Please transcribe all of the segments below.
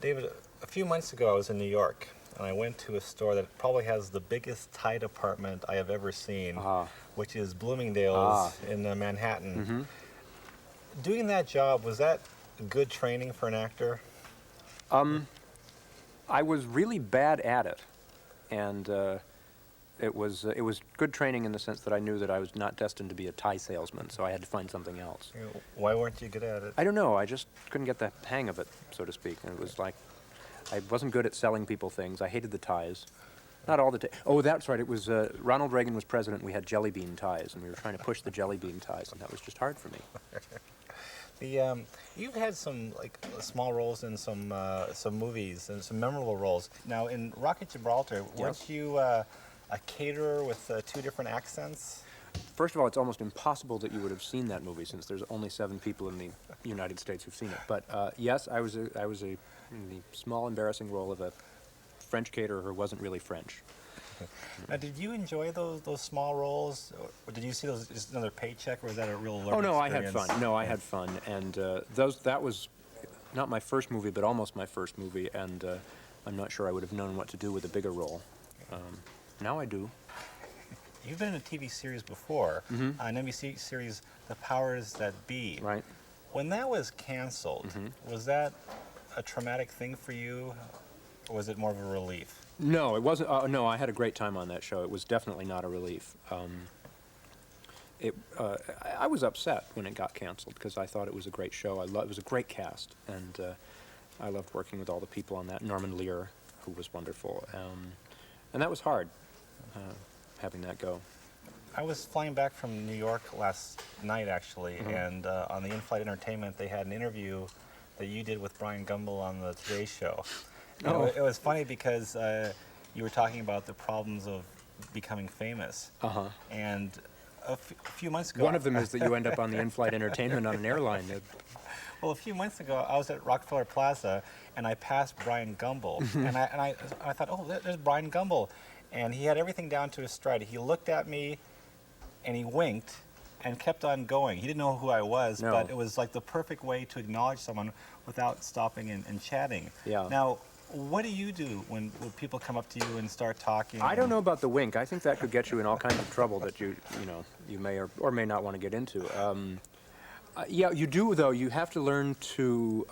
David, a few months ago I was in New York, and I went to a store that probably has the biggest tie department I have ever seen, which is Bloomingdale's in Manhattan. Doing that job, was that good training for an actor? I was really bad at it, and it was good training in the sense that I knew that I was not destined to be a tie salesman, so I had to find something else. Why weren't you good at it? I don't know. I just couldn't get the hang of it, so to speak. And it was like I wasn't good at selling people things. I hated the ties. Not all the ties. Oh, that's right. It was Ronald Reagan was president. We had jelly bean ties, and we were trying to push the jelly bean ties, and that was just hard for me. You've had some small roles in some movies and some memorable roles. Now in Rocket Gibraltar, weren't you a caterer with 2 different accents? First of all, it's almost impossible that you would have seen that movie since there's only 7 people in the United States who've seen it. But yes, I was in the small, embarrassing role of a French caterer who wasn't really French. Now, did you enjoy those small roles, or did you see those as another paycheck, or was that a real learning experience? I had fun. No, I had fun, and that was not my first movie, but almost my first movie, and I'm not sure I would have known what to do with a bigger role. Now I do. You've been in a TV series before, an NBC series, The Powers That Be. Right. When that was canceled, was that a traumatic thing for you, or was it more of a relief? No, it wasn't. No, I had a great time on that show. It was definitely not a relief. I was upset when it got canceled because I thought it was a great show. It was a great cast, and I loved working with all the people on that. Norman Lear, who was wonderful, and that was hard, having that go. I was flying back from New York last night, actually, and on the in-flight entertainment, they had an interview that you did with Brian Gumbel on the Today Show. It was funny because you were talking about the problems of becoming famous. And a few months ago... One of them is that you end up on the in-flight entertainment on an airline. Well, a few months ago, I was at Rockefeller Plaza, and I passed Brian Gumbel. and I thought, oh, there's Brian Gumbel. And he had everything down to his stride. He looked at me, and he winked, and kept on going. He didn't know who I was, but it was like the perfect way to acknowledge someone without stopping and chatting. Yeah. Now, what do you do when people come up to you and start talking? I don't know about the wink. I think that could get you in all kinds of trouble that you may or may not want to get into. Yeah, you do, though. You have to learn to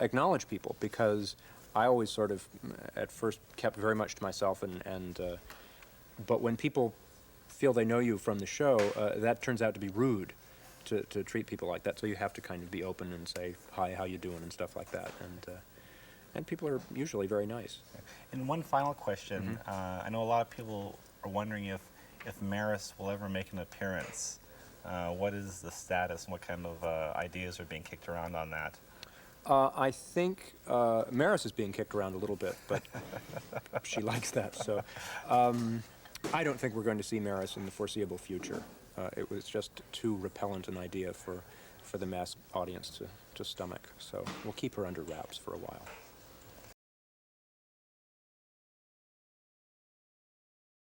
acknowledge people, because I always sort of, at first, kept very much to myself, but when people feel they know you from the show, that turns out to be rude to treat people like that. So you have to kind of be open and say, hi, how you doing, and stuff like that. And people are usually very nice. And one final question. I know a lot of people are wondering if Maris will ever make an appearance. What is the status, and what kind of ideas are being kicked around on that? I think Maris is being kicked around a little bit, but she likes that. So I don't think we're going to see Maris in the foreseeable future. It was just too repellent an idea for the mass audience to stomach. So we'll keep her under wraps for a while.